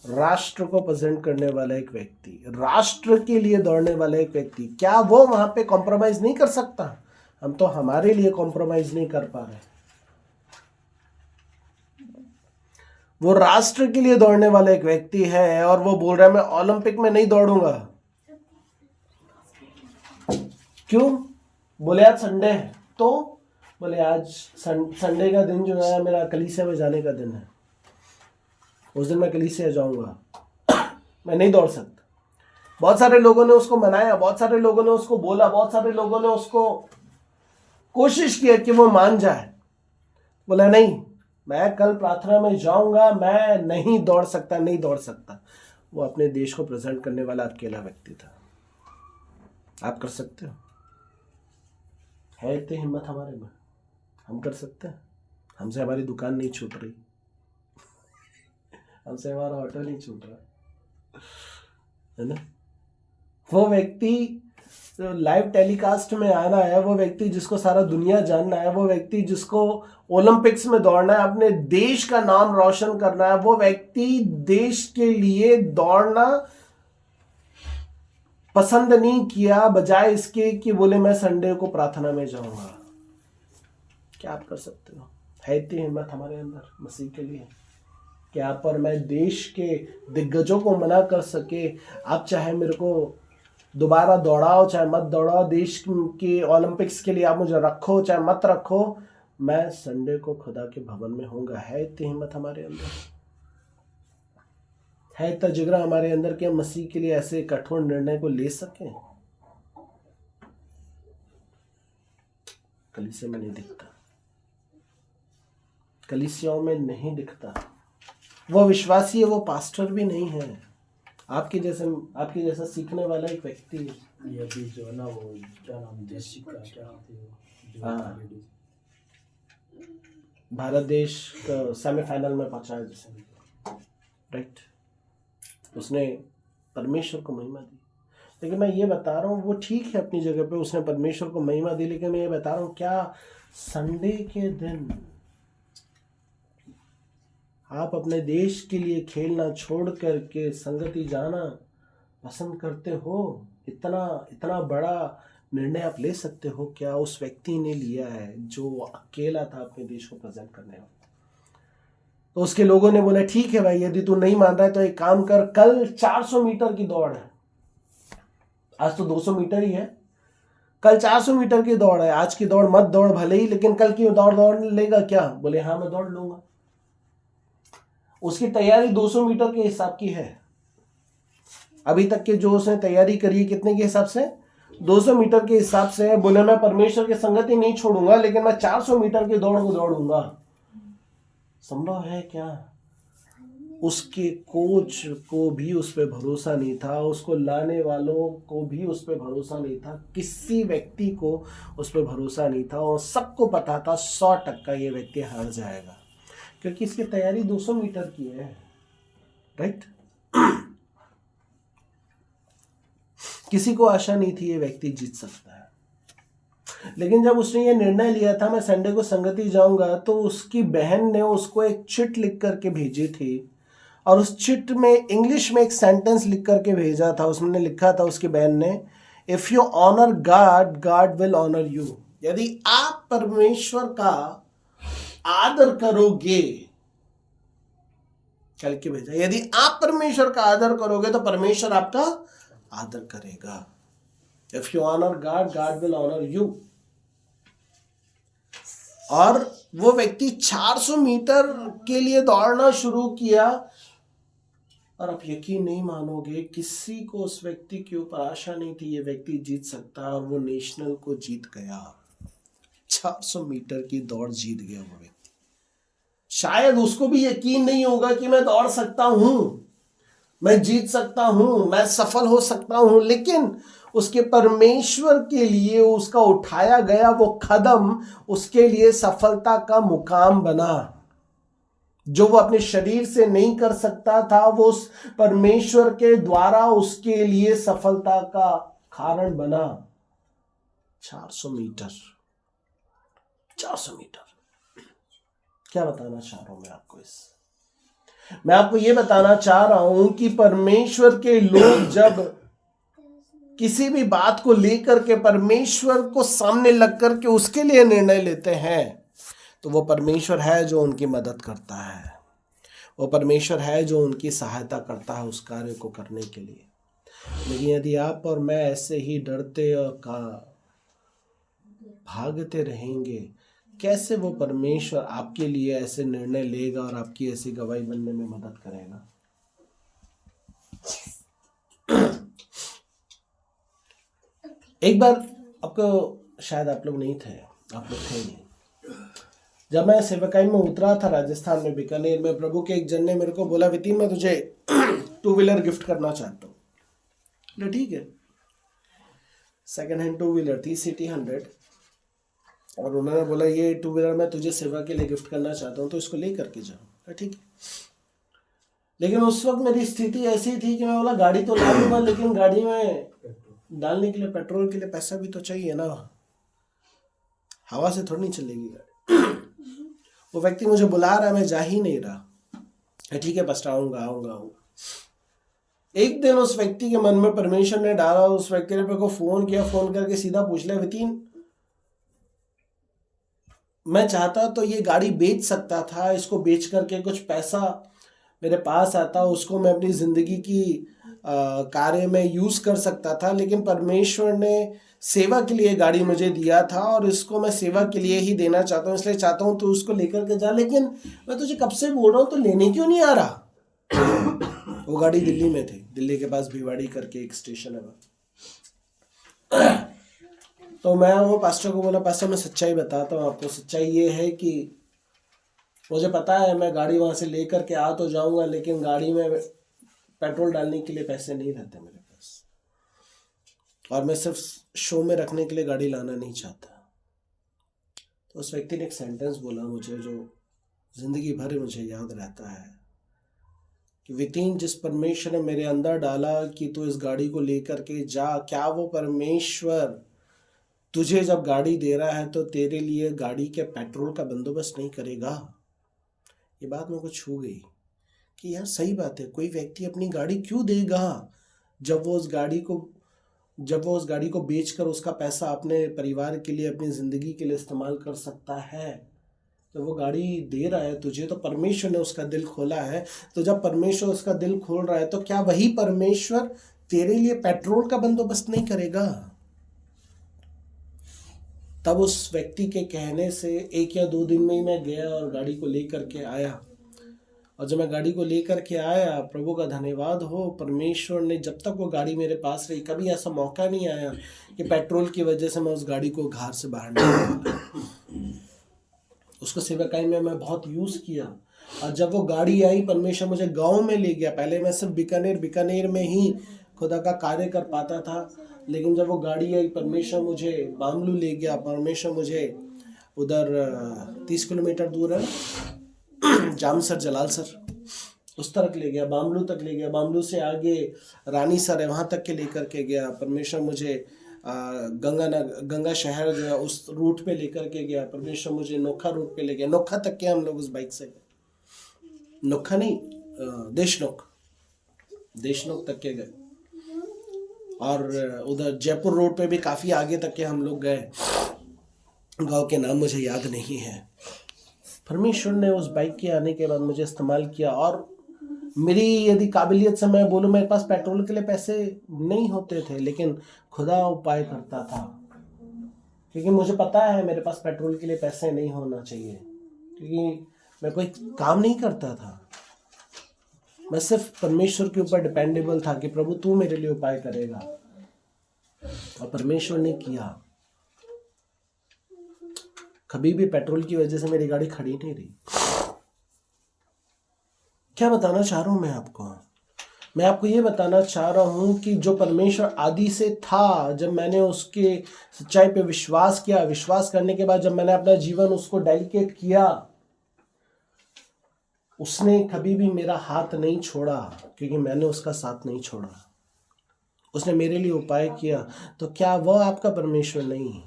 राष्ट्र को प्रेजेंट करने वाला एक व्यक्ति, राष्ट्र के लिए दौड़ने वाला एक व्यक्ति, क्या वो वहां पे कॉम्प्रोमाइज नहीं कर सकता? हम तो हमारे लिए कॉम्प्रोमाइज नहीं कर पा रहे। वो राष्ट्र के लिए दौड़ने वाला एक व्यक्ति है और वो बोल रहा है मैं ओलंपिक में नहीं दौड़ूंगा। क्यों? बोले आज संडे है। तो बोले आज संडे का दिन जो है मेरा कलीसिया में जाने का दिन है, उस दिन मैं कलीसिया जाऊंगा, मैं नहीं दौड़ सकता। बहुत सारे लोगों ने उसको मनाया, बहुत सारे लोगों ने उसको बोला, बहुत सारे लोगों ने उसको कोशिश किया कि वो मान जाए। बोला नहीं, मैं कल प्रार्थना में जाऊंगा, मैं नहीं दौड़ सकता, नहीं दौड़ सकता। वो अपने देश को प्रेजेंट करने वाला अकेला व्यक्ति था। आप कर सकते हो? है इतनी हिम्मत हमारे में? हम कर सकते हैं? हमसे हमारी दुकान नहीं छूट रही, हमसे हमारा ऑटो नहीं छूट रहा है ना। वो व्यक्ति जो लाइव टेलीकास्ट में आना है, वो व्यक्ति जिसको सारा दुनिया जानना है, वो व्यक्ति जिसको ओलंपिक्स में दौड़ना है, अपने देश का नाम रोशन करना है, वो व्यक्ति देश के लिए दौड़ना पसंद नहीं किया, बजाय इसके कि बोले मैं संडे को प्रार्थना में जाऊंगा। क्या आप कर सकते हो? है इतनी हिम्मत हमारे अंदर मसीह के लिए कि आप और मैं देश के दिग्गजों को मना कर सके? आप चाहे मेरे को दोबारा दौड़ाओ, चाहे मत दौड़ाओ, देश के ओलंपिक्स के लिए आप मुझे रखो चाहे मत रखो, मैं संडे को खुदा के भवन में होऊंगा। है इतनी हिम्मत हमारे अंदर? है इतना जिगरा हमारे अंदर कि हम मसीह के लिए ऐसे कठोर निर्णय को ले सकें? कलीसिया में नहीं दिखता, कलीसियाओं में नहीं दिखता। वो विश्वासी है, वो पास्टर भी नहीं है। आपके जैसा सीखने वाला एक व्यक्ति है। ये अभी जो है ना, वो क्या नाम, देशी का क्या नाम थी वो, हाँ, भारत देश का सेमीफाइनल में पहुंचा है जैसे, राइट। उसने परमेश्वर को महिमा दी। लेकिन मैं ये बता रहा हूँ वो ठीक है अपनी जगह पे, उसने परमेश्वर को महिमा दी, लेकिन मैं ये बता रहा हूँ क्या संडे के दिन आप अपने देश के लिए खेलना छोड़ करके संगति जाना पसंद करते हो? इतना इतना बड़ा निर्णय आप ले सकते हो क्या? उस व्यक्ति ने लिया है जो अकेला था अपने देश को प्रेजेंट करने में। तो उसके लोगों ने बोला ठीक है भाई, यदि तू नहीं मान रहा है तो एक काम कर, कल 400 मीटर की दौड़ है, आज तो 200 मीटर ही है, कल 400 मीटर की दौड़ है, आज की दौड़ मत दौड़ भले ही, लेकिन कल की दौड़ दौड़ लेगा क्या? बोले हाँ मैं दौड़ लूंगा। उसकी तैयारी 200 मीटर के हिसाब की है। अभी तक के जो उसने तैयारी करी है कितने के हिसाब से? 200 मीटर के हिसाब से। बोले मैं परमेश्वर की संगति नहीं छोड़ूंगा, लेकिन मैं 400 मीटर की दौड़ को दौड़ूंगा। संभव है क्या? उसके कोच को भी उस पर भरोसा नहीं था, उसको लाने वालों को भी उस पर भरोसा नहीं था, किसी व्यक्ति को उस पर भरोसा नहीं था, और सबको पता था 100% ये व्यक्ति हार जाएगा, क्योंकि इसकी तैयारी 200 मीटर की है, राइट? किसी को आशा नहीं थी ये व्यक्ति जीत सकता है। लेकिन जब उसने ये निर्णय लिया था मैं संडे को संगति जाऊंगा, तो उसकी बहन ने उसको एक चिट लिख करके भेजी थी, और उस चिट में इंग्लिश में एक सेंटेंस लिख करके भेजा था। उसने लिखा था उसकी बहन ने, if you honour God, God will honour you. यदि आप परमेश्वर का आदर करोगे, चल के भेजा, यदि आप परमेश्वर का आदर करोगे तो परमेश्वर आपका आदर करेगा। If you honour God, God will honour you. और वो व्यक्ति 400 मीटर के लिए दौड़ना शुरू किया, और आप यकीन नहीं मानोगे, किसी को उस व्यक्ति के ऊपर आशा नहीं थी ये व्यक्ति जीत सकता, और वो नेशनल को जीत गया। 400 मीटर की दौड़ जीत गया वो व्यक्ति। शायद उसको भी यकीन नहीं होगा कि मैं दौड़ सकता हूं, मैं जीत सकता हूं, मैं सफल हो सकता हूं, लेकिन उसके परमेश्वर के लिए उसका उठाया गया वो कदम उसके लिए सफलता का मुकाम बना। जो वो अपने शरीर से नहीं कर सकता था, वो उस परमेश्वर के द्वारा उसके लिए सफलता का कारण बना। 400 मीटर, 400 मीटर। क्या बताना चाह रहा हूं मैं आपको? मैं आपको यह बताना चाह रहा हूं कि परमेश्वर के लोग जब किसी भी बात को लेकर के परमेश्वर को सामने लग करके उसके लिए निर्णय लेते हैं, तो वो परमेश्वर है जो उनकी मदद करता है, वो परमेश्वर है जो उनकी सहायता करता है उस कार्य को करने के लिए। लेकिन यदि आप और मैं ऐसे ही डरते और भागते रहेंगे, कैसे वो परमेश्वर आपके लिए ऐसे निर्णय लेगा और आपकी ऐसी गवाही बनने में मदद करेगा? एक बार आपको, शायद आप लोग नहीं थे, आप लोग थे नहीं, जब मैं सेवकाई में उतरा था राजस्थान में बीकानेर में, प्रभु के एक जन ने मेरे को बोला, वितीन मैं तुझे 2 व्हीलर गिफ्ट करना चाहता हूँ। ठीक है, सेकेंड हैंड 2 व्हीलर थी, सिटी 100, और उन्होंने बोला ये 2 व्हीलर मैं तुझे सेवा के लिए गिफ्ट करना चाहता हूँ, तो इसको ले करके जाओ। ठीक है, लेकिन उस वक्त मेरी स्थिति ऐसी थी कि मैं बोला गाड़ी तो ला लूंगा, लेकिन गाड़ी में डालने के लिए पेट्रोल के लिए पैसा भी तो चाहिए ना, हवा से थोड़ी नहीं चलेगी गाड़ी। वो व्यक्ति मुझे बुला रहा है, मैं जा ही नहीं रहा। ठीक है पास्टर, आऊंगा। एक दिन उस व्यक्ति के मन में परमेश्वर ने डाला, उस व्यक्ति ने मेरे को फोन किया, फोन करके सीधा पूछ लिया, वितीन मैं चाहता तो ये गाड़ी बेच सकता था, इसको बेच करके कुछ पैसा मेरे पास आता, उसको मैं अपनी जिंदगी की कार्य में यूज कर सकता था, लेकिन परमेश्वर ने सेवा के लिए गाड़ी मुझे दिया था, और इसको मैं सेवा के लिए ही देना चाहता हूँ, इसलिए चाहता हूँ तू उसको लेकर के जा। लेकिन मैं तुझे कब से बोल रहा हूँ, तो लेने क्यों नहीं आ रहा? वो गाड़ी दिल्ली में थी, दिल्ली के पास भिवाड़ी करके एक स्टेशन है। तो मैं वो पास्टर को बोला, पास्टर मैं सच्चाई बताता हूँ आपको, सच्चाई ये है कि मुझे पता है मैं गाड़ी वहाँ से लेकर के आ तो जाऊँगा, लेकिन गाड़ी में पेट्रोल डालने के लिए पैसे नहीं रहते मेरे पास, और मैं सिर्फ शो में रखने के लिए गाड़ी लाना नहीं चाहता। तो उस व्यक्ति ने एक सेंटेंस बोला मुझे, जो जिंदगी भर मुझे याद रहता है, कि वितीन जिस परमेश्वर ने मेरे अंदर डाला कि तू इस गाड़ी को लेकर के जा, क्या वो परमेश्वर तुझे जब गाड़ी दे रहा है तो तेरे लिए गाड़ी के पेट्रोल का बंदोबस्त नहीं करेगा? ये बात मेरे को छू गई कि यार सही बात है, कोई व्यक्ति अपनी गाड़ी क्यों देगा जब वो उस गाड़ी को बेचकर उसका पैसा अपने परिवार के लिए, अपनी ज़िंदगी के लिए इस्तेमाल कर सकता है। तो वो गाड़ी दे रहा है तुझे तो परमेश्वर ने उसका दिल खोला है। तो जब परमेश्वर उसका दिल खोल रहा है तो क्या वही परमेश्वर तेरे लिए पेट्रोल का बंदोबस्त नहीं करेगा? तब उस व्यक्ति के कहने से 1 या 2 दिन में ही मैं गया और गाड़ी को लेकर के आया। और जब मैं गाड़ी को लेकर के आया, प्रभु का धन्यवाद हो, परमेश्वर ने जब तक वो गाड़ी मेरे पास रही, कभी ऐसा मौका नहीं आया कि पेट्रोल की वजह से मैं उस गाड़ी को घर से बाहर निकाला। उसको सेवकाई में मैं बहुत यूज़ किया। और जब वो गाड़ी आई, परमेश्वर मुझे गांव में ले गया। पहले मैं सिर्फ बीकानेर में ही खुदा का कार्य कर पाता था, लेकिन जब वो गाड़ी आई, परमेश्वर मुझे बामलू ले गया। परमेश्वर मुझे उधर 30 किलोमीटर दूर है जामसर जलालसर, उस तरफ ले गया, बामलू तक ले गया। बामलू से आगे रानी सर है, वहाँ तक के लेकर के गया। परमेश्वर मुझे गंगा शहर जो है उस रूट पे लेकर के गया। परमेश्वर मुझे नोखा रूट पे ले गया। नोखा तक के हम लोग उस बाइक से, नोखा नहीं, देशनोक तक के गए। और उधर जयपुर रोड पे भी काफ़ी आगे तक के हम लोग गए। गांव के नाम मुझे याद नहीं है। परमेश्वर ने उस बाइक के आने के बाद मुझे इस्तेमाल किया। और मेरी यदि काबिलियत से मैं बोलूँ, मेरे पास पेट्रोल के लिए पैसे नहीं होते थे, लेकिन खुदा उपाय करता था, क्योंकि मुझे पता है मेरे पास पेट्रोल के लिए पैसे नहीं होना चाहिए, क्योंकि मैं कोई काम नहीं करता था। मैं सिर्फ परमेश्वर के ऊपर डिपेंडेबल था कि प्रभु तू मेरे लिए उपाय करेगा, और परमेश्वर ने किया। कभी भी पेट्रोल की वजह से मेरी गाड़ी खड़ी नहीं रही। क्या बताना चाह रहा हूं मैं आपको? मैं आपको ये बताना चाह रहा हूं कि जो परमेश्वर आदि से था, जब मैंने उसके सच्चाई पे विश्वास किया, विश्वास करने के बाद जब मैंने अपना जीवन उसको डेडिकेट किया, उसने कभी भी मेरा हाथ नहीं छोड़ा, क्योंकि मैंने उसका साथ नहीं छोड़ा। उसने मेरे लिए उपाय किया। तो क्या वह आपका परमेश्वर नहीं?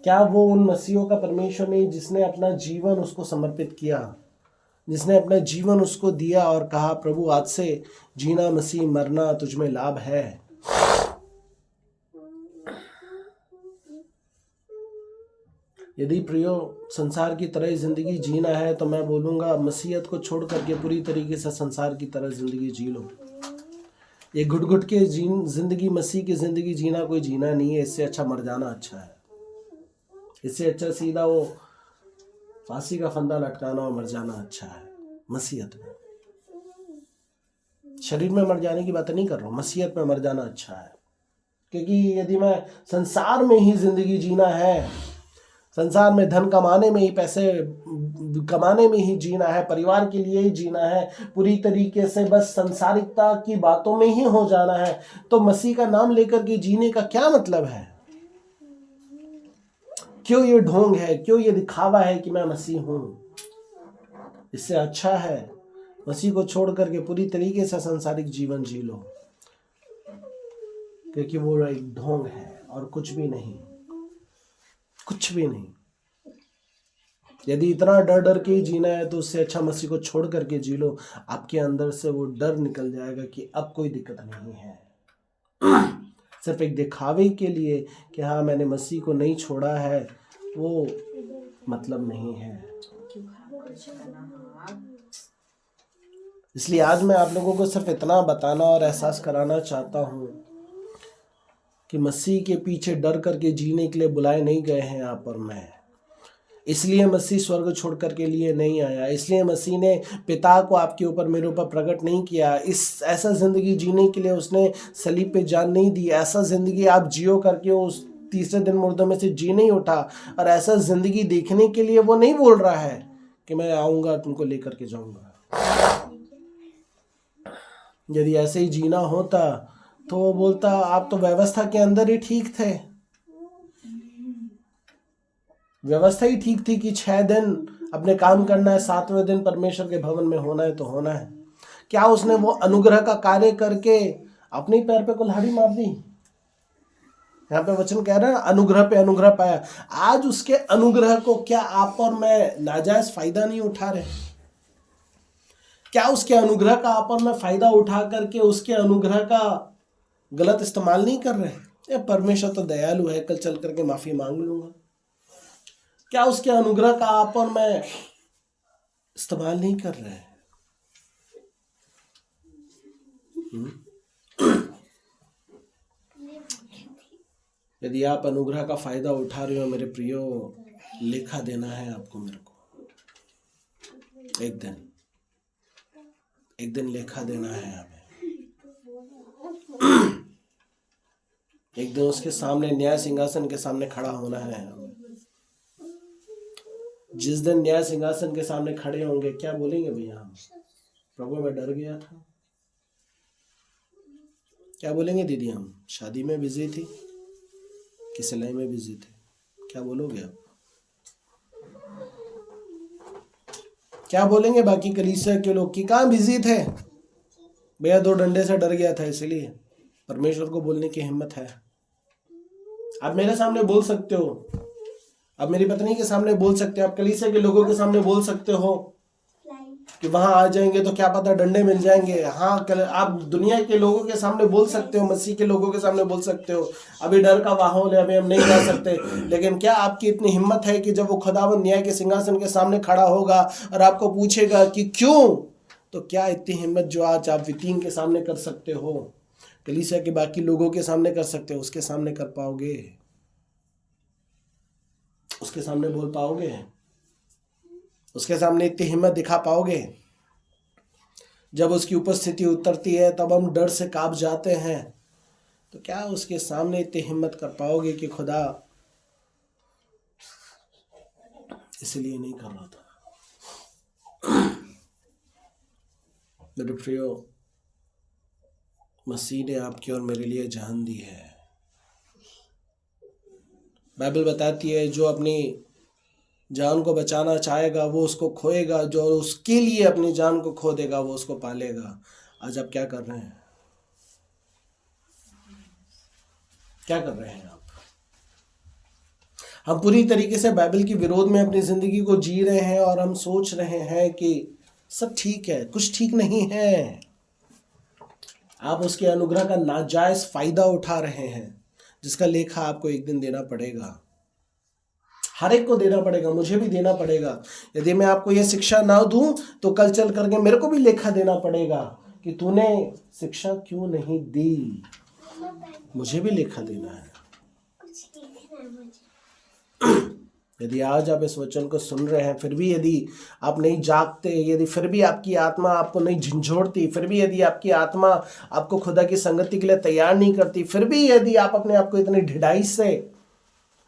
क्या वो उन मसीहों का परमेश्वर नहीं जिसने अपना जीवन उसको समर्पित किया, जिसने अपना जीवन उसको दिया और कहा प्रभु आज से जीना मसीह, मरना तुझ में लाभ है। यदि प्रियो संसार की तरह जिंदगी जीना है तो मैं बोलूँगा मसीहत को छोड़ करके पूरी तरीके से संसार की तरह जिंदगी जी लो। ये घुट घुट के जिंदगी, मसीह की जिंदगी जीना कोई जीना नहीं है। इससे अच्छा मर जाना अच्छा है। इससे अच्छा सीधा वो फांसी का फंदा लटकाना और मर जाना अच्छा है। मसीहत में, शरीर में मर जाने की बात नहीं कर रहा हूँ, मसीहत में मर जाना अच्छा है। क्योंकि यदि मैं संसार में ही जिंदगी जीना है, संसार में धन कमाने में ही, पैसे कमाने में ही जीना है, परिवार के लिए ही जीना है, पूरी तरीके से बस संसारिकता की बातों में ही हो जाना है, तो मसीह का नाम लेकर के जीने का क्या मतलब है? क्यों ये ढोंग है? क्यों ये दिखावा है कि मैं मसीह हूं? इससे अच्छा है मसीह को छोड़ करके पूरी तरीके से सांसारिक जीवन जी लो, क्योंकि वो एक ढोंग है और कुछ भी नहीं, कुछ भी नहीं। यदि इतना डर डर के ही जीना है तो उससे अच्छा मसीह को छोड़ करके जी लो। आपके अंदर से वो डर निकल जाएगा कि अब कोई दिक्कत नहीं है। सिर्फ एक दिखावे के लिए कि हाँ मैंने मसीह को नहीं छोड़ा है, वो मतलब नहीं है। इसलिए आज मैं आप लोगों को सिर्फ इतना बताना और एहसास कराना चाहता हूँ कि मसीह के पीछे डर करके जीने के लिए बुलाए नहीं गए हैं आप और मैं। इसलिए मसीह स्वर्ग छोड़ करके लिए नहीं आया। इसलिए मसीह ने पिता को आपके ऊपर, मेरे ऊपर प्रकट नहीं किया। ऐसा जिंदगी जीने के लिए उसने सलीब पे जान नहीं दी। ऐसा जिंदगी आप जियो करके उस तीसरे दिन मुर्दों में से जी नहीं उठा। और ऐसा जिंदगी देखने के लिए वो नहीं बोल रहा है कि मैं आऊँगा तुमको लेकर के जाऊँगा। यदि ऐसे ही जीना होता तो वो बोलता आप तो व्यवस्था के अंदर ही ठीक थे। व्यवस्था ही ठीक थी कि 6 दिन अपने काम करना है, 7वें दिन परमेश्वर के भवन में होना है तो होना है। क्या उसने वो अनुग्रह का कार्य करके अपने ही पैर पे कुल्हाड़ी मार दी? यहाँ पे वचन कह रहा है अनुग्रह पे अनुग्रह पाया। आज उसके अनुग्रह को क्या आप और मैं नाजायज फायदा नहीं उठा रहे? क्या उसके अनुग्रह का आप और मैं फायदा उठा करके उसके अनुग्रह का गलत इस्तेमाल नहीं कर रहे? ये परमेश्वर तो दयालु है, कल चल करके माफी मांग लूंगा। क्या उसके अनुग्रह का आप और मैं इस्तेमाल नहीं कर रहे हैं? यदि आप अनुग्रह का फायदा उठा रहे हो मेरे प्रियो, लेखा देना है आपको मेरे को। एक दिन लेखा देना है हमें। एक दिन उसके सामने न्याय सिंहासन के सामने खड़ा होना है हमें। जिस दिन न्याय सिंहासन के सामने खड़े होंगे क्या बोलेंगे भैया? हम प्रभु मैं डर गया था। क्या बोलेंगे दीदी? हम शादी में बिजी थी कि सिलाई में बिजी थे? क्या बोलोगे आप? क्या बोलेंगे बाकी कलीसिया के लोग कि कहाँ बिजी थे भैया, 2 डंडे से डर गया था इसलिए? परमेश्वर को बोलने की हिम्मत है। आप मेरे सामने बोल सकते हो, आप मेरी पत्नी के सामने बोल सकते हो, आप कलीसिया के लोगों के सामने बोल सकते हो कि वहां आ जाएंगे तो क्या पता डंडे मिल जाएंगे। हाँ, आप दुनिया के लोगों के सामने बोल सकते हो, मसीह के लोगों के सामने बोल सकते हो अभी डर का माहौल है, अभी हम नहीं जा सकते। लेकिन क्या आपकी इतनी हिम्मत है कि जब वो खुदावंद न्याय के सिंहासन के सामने खड़ा होगा और आपको पूछेगा कि क्यों, तो क्या इतनी हिम्मत जो आज आप वितीन के सामने कर सकते हो, कलीसिया के बाकी लोगों के सामने कर सकते हो, उसके सामने कर पाओगे? उसके सामने बोल पाओगे? उसके सामने इतनी हिम्मत दिखा पाओगे? जब उसकी उपस्थिति उतरती है तब हम डर से कांप जाते हैं, तो क्या उसके सामने इतनी हिम्मत कर पाओगे कि खुदा इसलिए नहीं कर रहा था? मेरे प्रियो, मसीह ने आपकी और मेरे लिए जान दी है। बाइबल बताती है जो अपनी जान को बचाना चाहेगा वो उसको खोएगा, जो उसके लिए अपनी जान को खो देगा वो उसको पालेगा। आज आप क्या कर रहे हैं? क्या कर रहे हैं आप? हम पूरी तरीके से बाइबल के विरोध में अपनी जिंदगी को जी रहे हैं और हम सोच रहे हैं कि सब ठीक है। कुछ ठीक नहीं है। आप उसके अनुग्रह का नाजायज फायदा उठा रहे हैं, जिसका लेखा आपको एक दिन देना पड़ेगा। हर एक को देना पड़ेगा, मुझे भी देना पड़ेगा। यदि मैं आपको यह शिक्षा ना दूं तो कल चल करके मेरे को भी लेखा देना पड़ेगा कि तूने शिक्षा क्यों नहीं दी। मुझे भी लेखा देना है। यदि आज आप इस वचन को सुन रहे हैं, फिर भी यदि आप नहीं जागते, यदि फिर भी आपकी आत्मा आपको नहीं झंझोड़ती, फिर भी यदि आपकी आत्मा आपको खुदा की संगति के लिए तैयार नहीं करती, फिर भी यदि आप अपने आप को इतनी ढिठाई से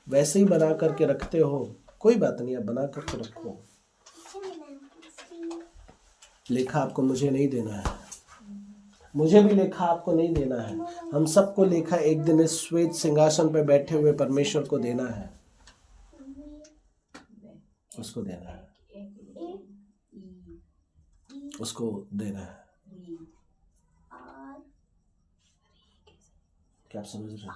वैसे ही बना करके रखते हो, कोई बात नहीं, आप बना करके रखो। लेखा आपको मुझे नहीं देना है, मुझे भी लेखा आपको नहीं देना है। हम सबको लेखा एक दिन इस श्वेत सिंहासन पर बैठे हुए परमेश्वर को देना है, उसको देना है, उसको देना है। क्या आप समझ रहे हैं?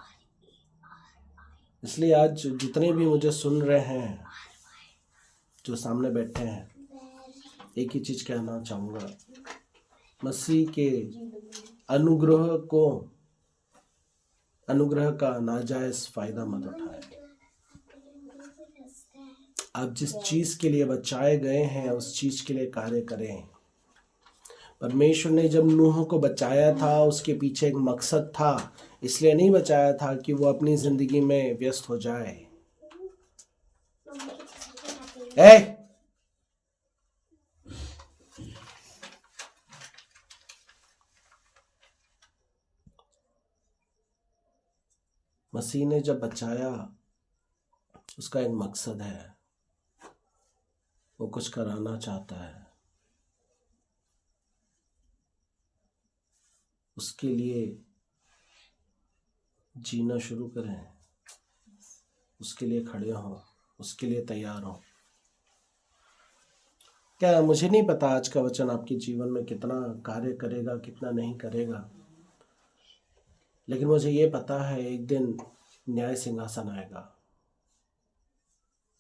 इसलिए आज जितने भी मुझे सुन रहे हैं, जो सामने बैठे हैं, एक ही चीज कहना चाहूंगा, मसीह के अनुग्रह का नाजायज फायदा मत उठाएं। आप जिस चीज के लिए बचाए गए हैं उस चीज के लिए कार्य करें। परमेश्वर ने जब नूह को बचाया था उसके पीछे एक मकसद था। इसलिए नहीं बचाया था कि वो अपनी जिंदगी में व्यस्त हो जाए। मसीह ने जब बचाया उसका एक मकसद है, वो कुछ कराना चाहता है। उसके लिए जीना शुरू करें, उसके लिए खड़े हो, उसके लिए तैयार हो। क्या मुझे नहीं पता आज का वचन आपके जीवन में कितना कार्य करेगा, कितना नहीं करेगा, लेकिन मुझे ये पता है एक दिन न्याय सिंहासन आएगा,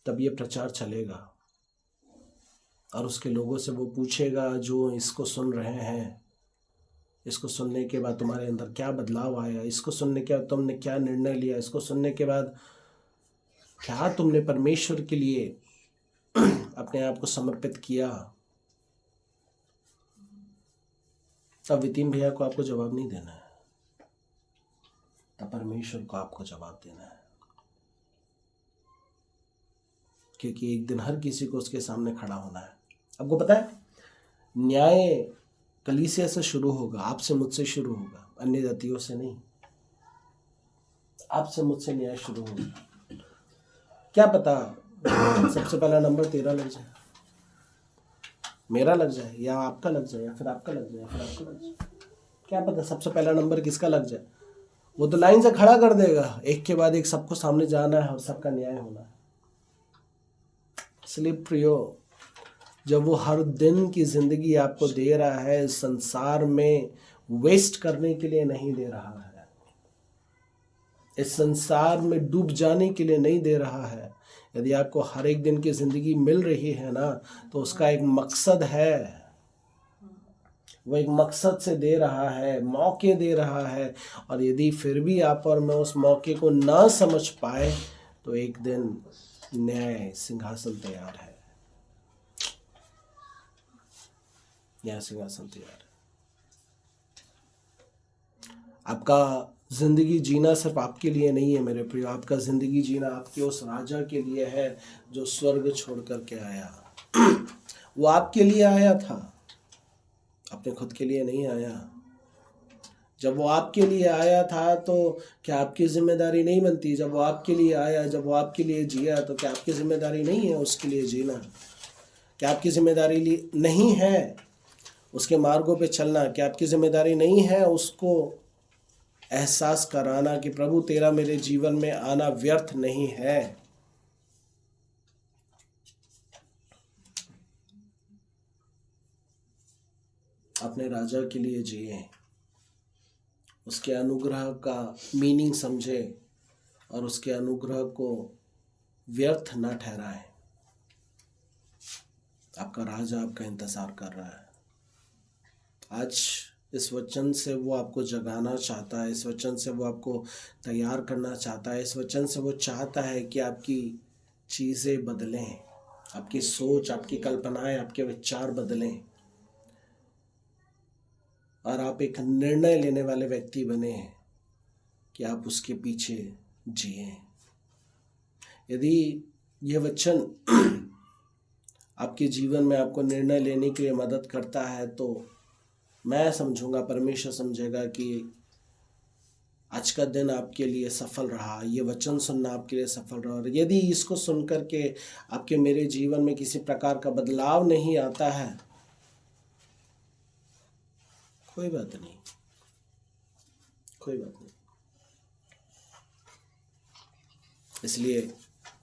तब ये प्रचार चलेगा और उसके लोगों से वो पूछेगा जो इसको सुन रहे हैं, इसको सुनने के बाद तुम्हारे अंदर क्या बदलाव आया, इसको सुनने के बाद तुमने क्या निर्णय लिया, इसको सुनने के बाद क्या तुमने परमेश्वर के लिए अपने आप को समर्पित किया। तब वितीन भैया को आपको जवाब नहीं देना है, तब परमेश्वर को आपको जवाब देना है, क्योंकि एक दिन हर किसी को उसके सामने खड़ा होना है। आपको पता है न्याय कलीसिया से शुरू होगा, आपसे मुझसे शुरू होगा, अन्य जातियों से नहीं। आपसे मुझसे न्याय शुरू होगा। क्या पता सबसे पहला नंबर तेरा लग जाए, मेरा लग जाए, या आपका लग जाए, या फिर आपका लग जाए, या फिर आपका लग जाए। क्या पता सबसे पहला नंबर किसका लग जाए। वो तो लाइन से खड़ा कर देगा, एक के बाद एक सबको सामने जाना है और सबका न्याय होना है। इसलिए प्रियो, जब वो हर दिन की जिंदगी आपको दे रहा है, इस संसार में वेस्ट करने के लिए नहीं दे रहा है, इस संसार में डूब जाने के लिए नहीं दे रहा है। यदि आपको हर एक दिन की जिंदगी मिल रही है ना, तो उसका एक मकसद है, वो एक मकसद से दे रहा है, मौके दे रहा है। और यदि फिर भी आप और मैं उस मौके को ना समझ पाए, तो एक दिन न्याय सिंहासन तैयार है, न्याय सिंहासन तैयार है। आपका जिंदगी जीना सिर्फ आपके लिए नहीं है मेरे प्रिय, आपका जिंदगी जीना आपके उस राजा के लिए है जो स्वर्ग छोड़ करके आया। वो आपके लिए आया था, अपने खुद के लिए नहीं आया। जब वो आपके लिए आया था तो क्या आपकी जिम्मेदारी नहीं बनती? जब वो आपके लिए आया, जब वो आपके लिए जिया, तो क्या आपकी जिम्मेदारी नहीं है उसके लिए जीना? क्या आपकी जिम्मेदारी नहीं है उसके मार्गों पे चलना? क्या आपकी जिम्मेदारी नहीं है उसको एहसास कराना कि प्रभु तेरा मेरे जीवन में आना व्यर्थ नहीं है? अपने राजा के लिए जिए, उसके अनुग्रह का मीनिंग समझे और उसके अनुग्रह को व्यर्थ ना ठहराए। आपका राजा आपका इंतजार कर रहा है। आज इस वचन से वो आपको जगाना चाहता है, इस वचन से वो आपको तैयार करना चाहता है, इस वचन से वो चाहता है कि आपकी चीज़ें बदलें, आपकी सोच, आपकी कल्पनाएं, आपके विचार बदलें और आप एक निर्णय लेने वाले व्यक्ति बने कि आप उसके पीछे जिए। यदि यह वचन आपके जीवन में आपको निर्णय लेने के लिए मदद करता है, तो मैं समझूंगा, परमेश्वर समझेगा कि आज का दिन आपके लिए सफल रहा, ये वचन सुनना आपके लिए सफल रहा। और यदि इसको सुन करके आपके मेरे जीवन में किसी प्रकार का बदलाव नहीं आता है, कोई बात नहीं, कोई बात नहीं। इसलिए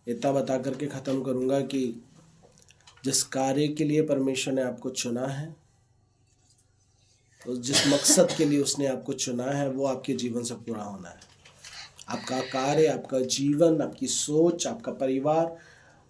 इतना बता करके ख़त्म करूँगा कि जिस कार्य के लिए परमेश्वर ने आपको चुना है, तो जिस मकसद के लिए उसने आपको चुना है, वो आपके जीवन से पूरा होना है। आपका कार्य, आपका जीवन, आपकी सोच, आपका परिवार,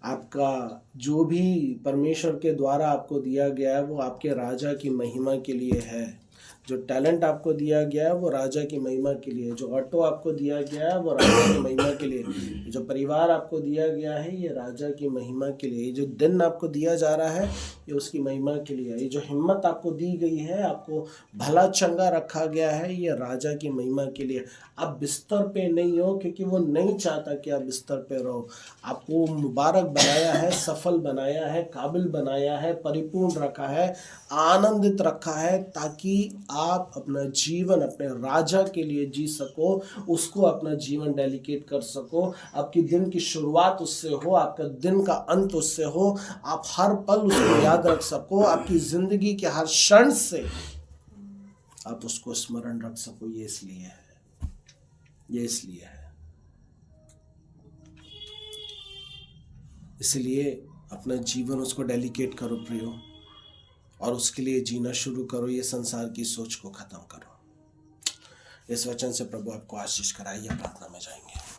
आपका जो भी परमेश्वर के द्वारा आपको दिया गया है, वो आपके राजा की महिमा के लिए है। जो टैलेंट आपको दिया गया है वो राजा की महिमा के लिए, जो ऑटो आपको दिया गया है वो राजा की महिमा के लिए, जो परिवार आपको दिया गया है ये राजा की महिमा के लिए, जो दिन आपको दिया जा रहा है ये उसकी महिमा के लिए, ये जो हिम्मत आपको दी गई है, आपको भला चंगा रखा गया है, ये राजा की महिमा के लिए। आप बिस्तर पे नहीं हो क्योंकि वो नहीं चाहता कि आप बिस्तर पे रहो। आपको मुबारक बनाया है, सफल बनाया है, काबिल बनाया है, परिपूर्ण रखा है, आनंदित रखा है, ताकि आप अपना जीवन अपने राजा के लिए जी सको, उसको अपना जीवन डेडिकेट कर सको। आपकी दिन की शुरुआत उससे हो, आपका दिन का अंत उससे हो, आप हर पल उसको याद रख सको, आपकी जिंदगी के हर क्षण से आप उसको स्मरण रख सको। ये इसलिए है, ये इसलिए है। इसलिए अपना जीवन उसको डेडिकेट करो प्रियो। और उसके लिए जीना शुरू करो। ये संसार की सोच को खत्म करो। इस वचन से प्रभु आपको आशीष कराइए। प्रार्थना में जाएंगे।